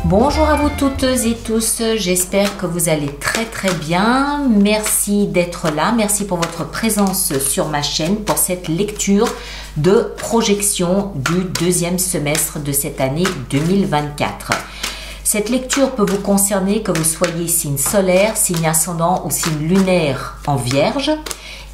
Bonjour à vous toutes et tous, j'espère que vous allez très bien. Merci d'être là, merci pour votre présence sur ma chaîne pour cette lecture de projection du deuxième semestre de cette année 2024. Cette lecture peut vous concerner que vous soyez signe solaire, signe ascendant ou signe lunaire en Vierge.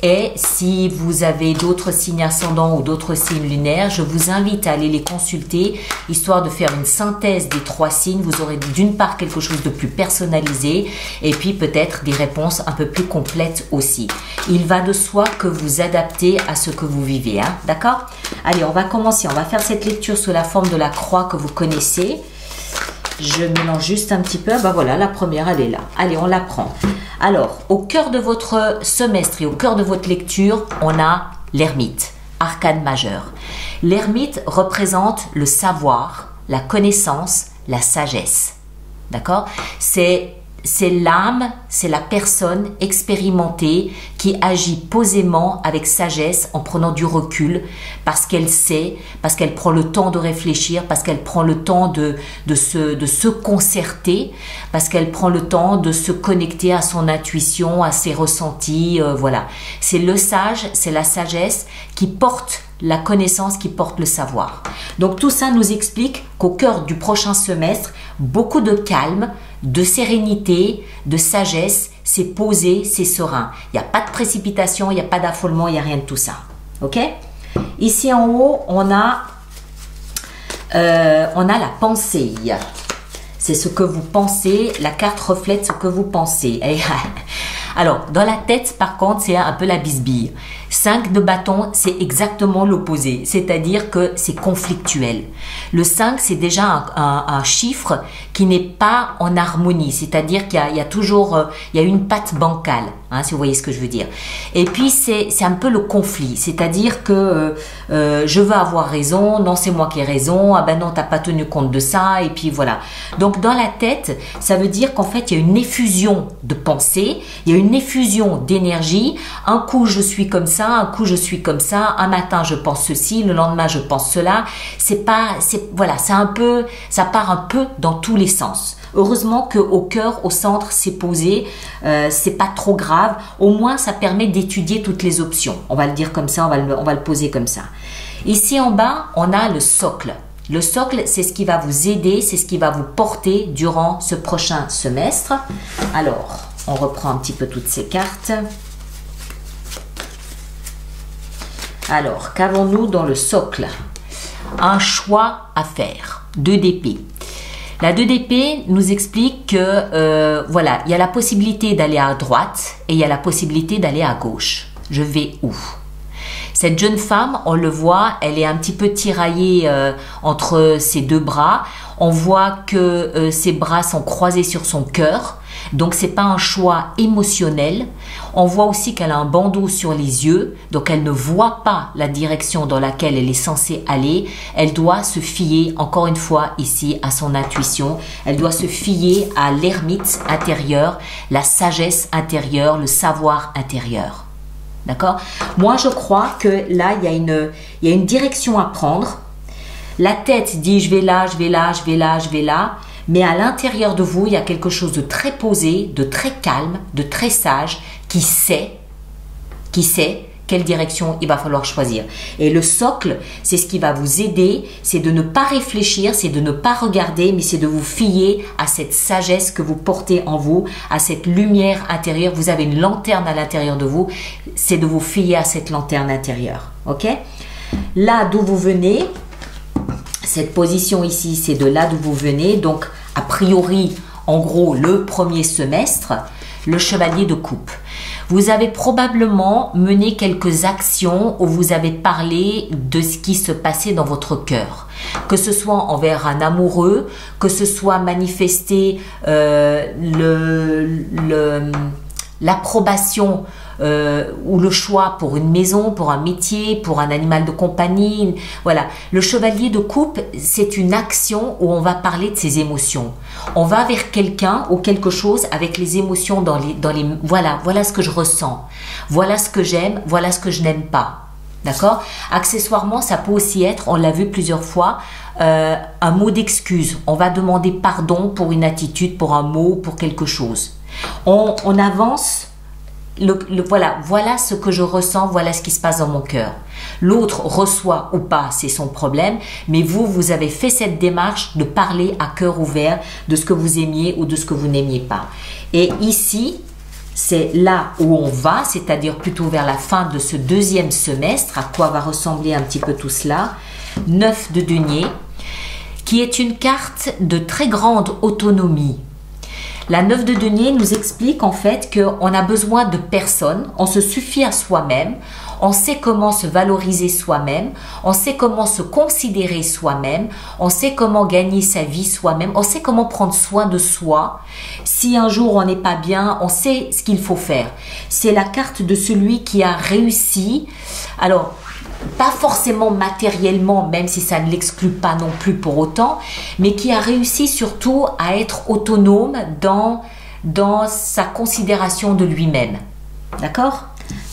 Et si vous avez d'autres signes ascendants ou d'autres signes lunaires, je vous invite à aller les consulter, histoire de faire une synthèse des trois signes. Vous aurez d'une part quelque chose de plus personnalisé et puis peut-être des réponses un peu plus complètes aussi. Il va de soi que vous adaptez à ce que vous vivez, hein, d'accord? Allez, on va commencer. On va faire cette lecture sous la forme de la croix que vous connaissez. Je mélange juste un petit peu. Ben voilà, la première, elle est là. Allez, on la prend. Alors, au cœur de votre semestre et au cœur de votre lecture, on a l'ermite, arcane majeur. L'ermite représente le savoir, la connaissance, la sagesse. D'accord? C'est l'âme, c'est la personne expérimentée qui agit posément avec sagesse en prenant du recul parce qu'elle sait, parce qu'elle prend le temps de réfléchir, parce qu'elle prend le temps de se concerter, parce qu'elle prend le temps de se connecter à son intuition, à ses ressentis, voilà. C'est le sage, c'est la sagesse qui porte la connaissance, qui porte le savoir. Donc tout ça nous explique qu'au cœur du prochain semestre, beaucoup de calme, de sérénité, de sagesse, c'est posé, c'est serein. Il n'y a pas de précipitation, il n'y a pas d'affolement, il n'y a rien de tout ça. Ok? Ici en haut, on a la pensée. C'est ce que vous pensez, la carte reflète ce que vous pensez. Alors, dans la tête, par contre, c'est un peu la bisbille. 5 de bâton, c'est exactement l'opposé, c'est-à-dire que c'est conflictuel. Le 5, c'est déjà un chiffre qui n'est pas en harmonie, c'est-à-dire qu'il y a toujours une patte bancale, hein, si vous voyez ce que je veux dire. Et puis, c'est un peu le conflit, c'est-à-dire que je veux avoir raison, non, c'est moi qui ai raison, ah ben non, t'as pas tenu compte de ça, et puis voilà. Donc, dans la tête, ça veut dire qu'en fait, il y a une effusion de pensée, il y a une effusion d'énergie. Un coup, je suis comme ça, un coup, je suis comme ça. Un matin, je pense ceci, le lendemain, je pense cela. Voilà, ça part un peu dans tous les sens. Heureusement qu'au cœur, au centre, c'est posé. C'est pas trop grave. Au moins, ça permet d'étudier toutes les options. On va le dire comme ça, on va le poser comme ça. Ici en bas, on a le socle. Le socle, c'est ce qui va vous aider, c'est ce qui va vous porter durant ce prochain semestre. Alors, on reprend un petit peu toutes ces cartes. Alors, qu'avons-nous dans le socle? Un choix à faire. 2 d'épée. La 2 d'épée nous explique que, voilà, il y a la possibilité d'aller à droite et il y a la possibilité d'aller à gauche. Je vais où? Cette jeune femme, on le voit, elle est un petit peu tiraillée entre ses 2 bras. On voit que ses bras sont croisés sur son cœur. Donc, c'est pas un choix émotionnel. On voit aussi qu'elle a un bandeau sur les yeux. Donc, elle ne voit pas la direction dans laquelle elle est censée aller. Elle doit se fier, encore une fois, ici, à son intuition. Elle doit se fier à l'ermite intérieur, la sagesse intérieure, le savoir intérieur. D'accord? Moi, je crois que là, il y a une direction à prendre. La tête dit je vais là, je vais là, je vais là, je vais là. Mais à l'intérieur de vous, il y a quelque chose de très posé, de très calme, de très sage, qui sait quelle direction il va falloir choisir. Et le socle, c'est ce qui va vous aider, c'est de ne pas réfléchir, c'est de ne pas regarder, mais c'est de vous fier à cette sagesse que vous portez en vous, à cette lumière intérieure. Vous avez une lanterne à l'intérieur de vous, c'est de vous fier à cette lanterne intérieure. Ok? Là d'où vous venez, cette position ici, c'est de là d'où vous venez. Donc, a priori, en gros, le premier semestre, le chevalier de coupe. Vous avez probablement mené quelques actions où vous avez parlé de ce qui se passait dans votre cœur. Que ce soit envers un amoureux, que ce soit manifester l'approbation ou le choix pour une maison, pour un métier, pour un animal de compagnie. Voilà. Le chevalier de coupe, c'est une action où on va parler de ses émotions. On va vers quelqu'un ou quelque chose avec les émotions voilà ce que je ressens. Voilà ce que j'aime, voilà ce que je n'aime pas. D'accord? Accessoirement, ça peut aussi être, on l'a vu plusieurs fois, un mot d'excuse. On va demander pardon pour une attitude, pour un mot, pour quelque chose. On avance, voilà ce que je ressens, voilà ce qui se passe dans mon cœur. L'autre reçoit ou pas, c'est son problème, mais vous avez fait cette démarche de parler à cœur ouvert de ce que vous aimiez ou de ce que vous n'aimiez pas. Et ici, c'est là où on va, c'est-à-dire plutôt vers la fin de ce deuxième semestre, à quoi va ressembler un petit peu tout cela. 9 de denier, qui est une carte de très grande autonomie. La 9 de denier nous explique en fait qu'on a besoin de personne, on se suffit à soi-même, on sait comment se valoriser soi-même, on sait comment se considérer soi-même, on sait comment gagner sa vie soi-même, on sait comment prendre soin de soi. Si un jour on n'est pas bien, on sait ce qu'il faut faire. C'est la carte de celui qui a réussi. Alors, pas forcément matériellement, même si ça ne l'exclut pas non plus pour autant, mais qui a réussi surtout à être autonome dans sa considération de lui-même. D'accord?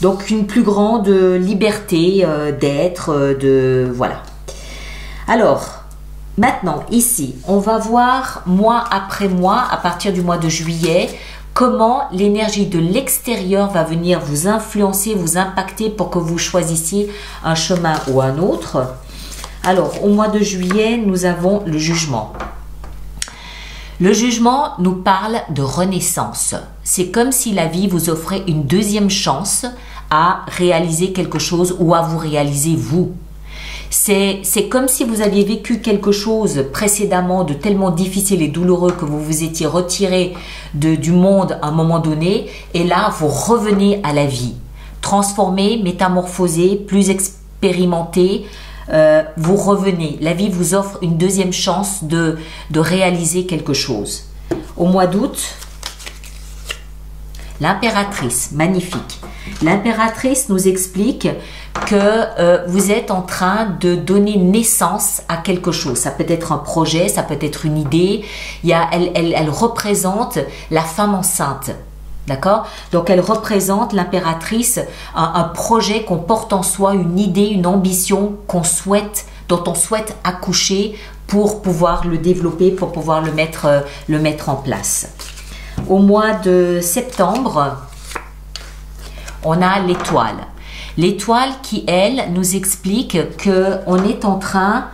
Donc une plus grande liberté d'être, voilà. Alors, maintenant, ici, on va voir mois après mois, à partir du mois de juillet, comment l'énergie de l'extérieur va venir vous influencer, vous impacter pour que vous choisissiez un chemin ou un autre. Alors, au mois de juillet, nous avons le jugement. Le jugement nous parle de renaissance. C'est comme si la vie vous offrait une deuxième chance à réaliser quelque chose ou à vous réaliser vous. C'est comme si vous aviez vécu quelque chose précédemment de tellement difficile et douloureux que vous vous étiez retiré du monde à un moment donné et là vous revenez à la vie. Transformé, métamorphosé, plus expérimenté, vous revenez. La vie vous offre une deuxième chance de réaliser quelque chose. Au mois d'août, l'impératrice, magnifique. L'impératrice nous explique que vous êtes en train de donner naissance à quelque chose. Ça peut être un projet, ça peut être une idée. Elle représente la femme enceinte. D'accord? Donc elle représente, l'impératrice, un projet qu'on porte en soi, une idée, une ambition dont on souhaite accoucher pour pouvoir le développer, pour pouvoir le mettre en place. Au mois de septembre, on a l'étoile. L'étoile qui, elle, nous explique qu'on est en train,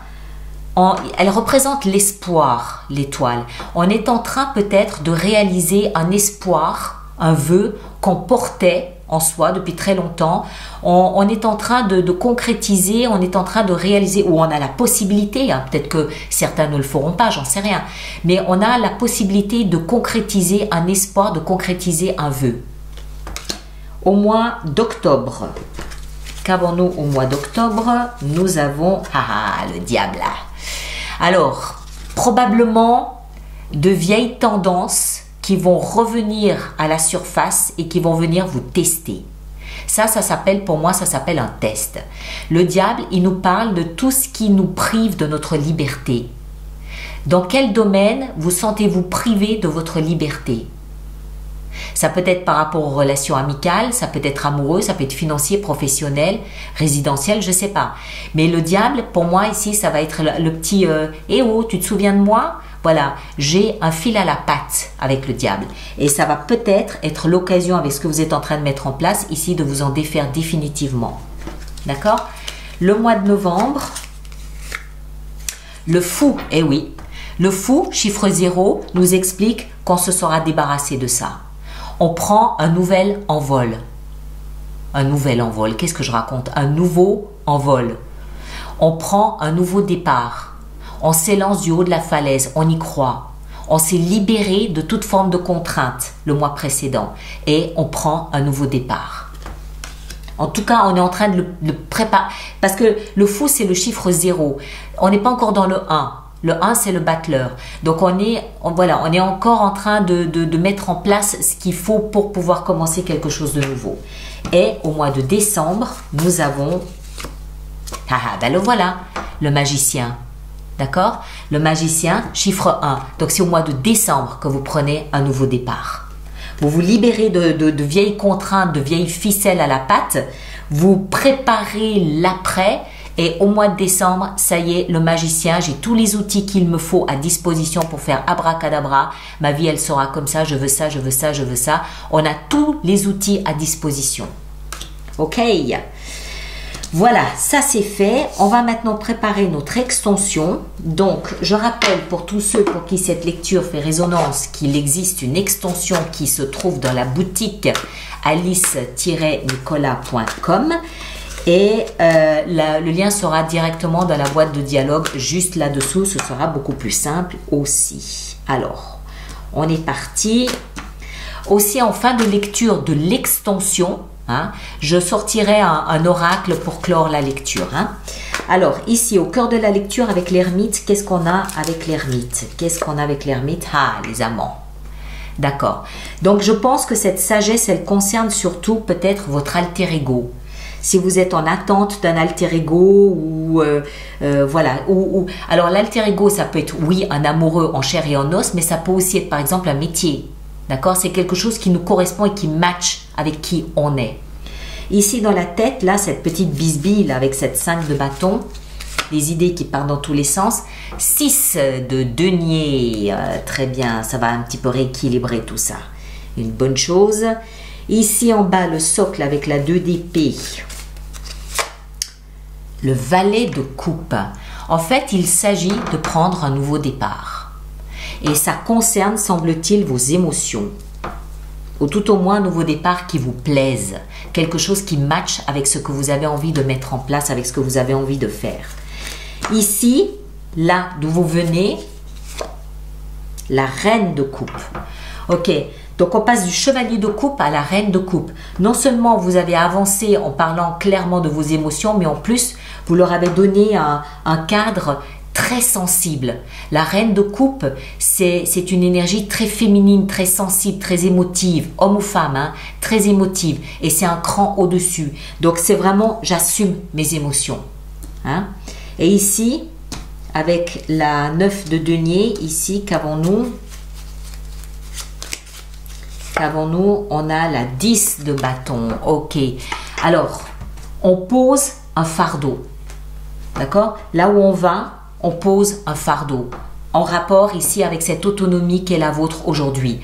elle représente l'espoir, l'étoile. On est en train peut-être de réaliser un espoir, un vœu qu'on portait en soi depuis très longtemps. On est en train de concrétiser, on est en train de réaliser, ou on a la possibilité, hein, peut-être que certains ne le feront pas, j'en sais rien, mais on a la possibilité de concrétiser un espoir, de concrétiser un vœu. Au mois d'octobre, qu'avons-nous au mois d'octobre? Nous avons le diable. Alors, probablement de vieilles tendances qui vont revenir à la surface et qui vont venir vous tester. Ça s'appelle, pour moi, ça s'appelle un test. Le diable, il nous parle de tout ce qui nous prive de notre liberté. Dans quel domaine vous sentez-vous privé de votre liberté? Ça peut être par rapport aux relations amicales, ça peut être amoureux, ça peut être financier, professionnel, résidentiel, je ne sais pas. Mais le diable, pour moi, ici, ça va être le petit « Eh oh, tu te souviens de moi ?» Voilà, j'ai un fil à la patte avec le diable. Et ça va peut-être être l'occasion, avec ce que vous êtes en train de mettre en place, ici, de vous en défaire définitivement. D'accord? Le mois de novembre, le fou, eh oui, le fou, chiffre 0, nous explique qu'on se sera débarrassé de ça. On prend un nouvel envol. Un nouvel envol, qu'est-ce que je raconte? Un nouveau envol. On prend un nouveau départ. On s'élance du haut de la falaise, on y croit. On s'est libéré de toute forme de contrainte le mois précédent et on prend un nouveau départ. En tout cas, on est en train de le préparer. Parce que le fou, c'est le chiffre 0. On n'est pas encore dans le 1. Le 1, c'est le battleur. Donc, on est encore en train de mettre en place ce qu'il faut pour pouvoir commencer quelque chose de nouveau. Et au mois de décembre, nous avons... ben le voilà, le magicien. D'accord? Le magicien, chiffre 1. Donc, c'est au mois de décembre que vous prenez un nouveau départ. Vous vous libérez de vieilles contraintes, de vieilles ficelles à la patte. vous préparez l'après. Et au mois de décembre, ça y est, le magicien, j'ai tous les outils qu'il me faut à disposition pour faire abracadabra. Ma vie, elle sera comme ça, je veux ça, je veux ça, je veux ça. On a tous les outils à disposition. Ok. Voilà, ça c'est fait. On va maintenant préparer notre extension. Donc, je rappelle pour tous ceux pour qui cette lecture fait résonance qu'il existe une extension qui se trouve dans la boutique alice-nicolas.com. Et le lien sera directement dans la boîte de dialogue juste là-dessous. Ce sera beaucoup plus simple aussi. Alors, on est parti. Aussi, en fin de lecture de l'extension, hein, je sortirai un oracle pour clore la lecture. Hein. Alors, ici, au cœur de la lecture avec l'ermite, qu'est-ce qu'on a avec l'ermite? Qu'est-ce qu'on a avec l'ermite? Ah, les amants. D'accord. Donc, je pense que cette sagesse, elle concerne surtout peut-être votre alter ego. Si vous êtes en attente d'un alter ego ou voilà. Alors l'alter ego, ça peut être oui un amoureux en chair et en os, mais ça peut aussi être par exemple un métier. D'accord? C'est quelque chose qui nous correspond et qui match avec qui on est. Ici dans la tête, là, cette petite bisbille là, avec cette 5 de bâton, les idées qui partent dans tous les sens. 6 de denier, très bien, ça va un petit peu rééquilibrer tout ça. Une bonne chose. Ici en bas, le socle avec la 2 d'épée. Le valet de coupe. En fait, il s'agit de prendre un nouveau départ. Et ça concerne, semble-t-il, vos émotions. Ou tout au moins un nouveau départ qui vous plaise. Quelque chose qui matche avec ce que vous avez envie de mettre en place, avec ce que vous avez envie de faire. Ici, là d'où vous venez, la reine de coupe. Ok. Donc, on passe du chevalier de coupe à la reine de coupe. Non seulement vous avez avancé en parlant clairement de vos émotions, mais en plus, vous leur avez donné un cadre très sensible. La reine de coupe, c'est une énergie très féminine, très sensible, très émotive, homme ou femme, hein, très émotive. Et c'est un cran au-dessus. Donc, c'est vraiment, j'assume mes émotions. Hein. Et ici, avec la 9 de denier, ici, qu'avons-nous ? Qu'avons-nous? On a la 10 de bâton. Ok. Alors, on pose un fardeau. D'accord? Là où on va, on pose un fardeau. En rapport ici avec cette autonomie qui est la vôtre aujourd'hui.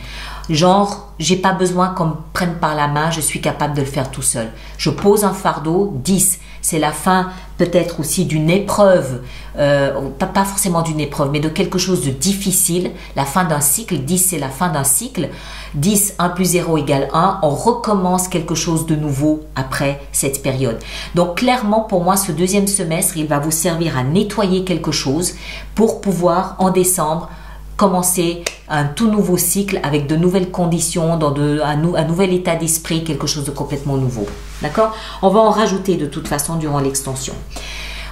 Genre, j'ai pas besoin qu'on me prenne par la main, je suis capable de le faire tout seul. Je pose un fardeau. 10, c'est la fin peut-être aussi d'une épreuve, pas forcément d'une épreuve, mais de quelque chose de difficile, la fin d'un cycle. 10, c'est la fin d'un cycle. 10, 1 plus 0 égale 1. On recommence quelque chose de nouveau après cette période. Donc clairement, pour moi, ce deuxième semestre, il va vous servir à nettoyer quelque chose pour pouvoir, en décembre, commencer un tout nouveau cycle avec de nouvelles conditions, dans un nouvel état d'esprit, quelque chose de complètement nouveau. D'accord? On va en rajouter de toute façon durant l'extension.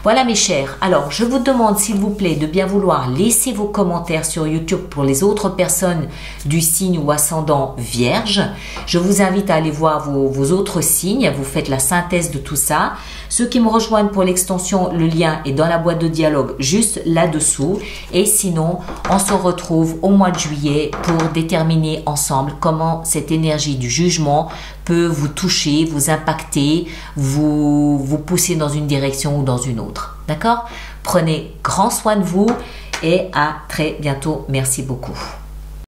Voilà mes chers, alors je vous demande s'il vous plaît de bien vouloir laisser vos commentaires sur YouTube pour les autres personnes du signe ou ascendant Vierge. Je vous invite à aller voir vos autres signes, vous faites la synthèse de tout ça. Ceux qui me rejoignent pour l'extension, le lien est dans la boîte de dialogue juste là-dessous. Et sinon, on se retrouve au mois de juillet pour déterminer ensemble comment cette énergie du jugement peut vous toucher, vous impacter, vous pousser dans une direction ou dans une autre. D'accord? Prenez grand soin de vous et à très bientôt. Merci beaucoup.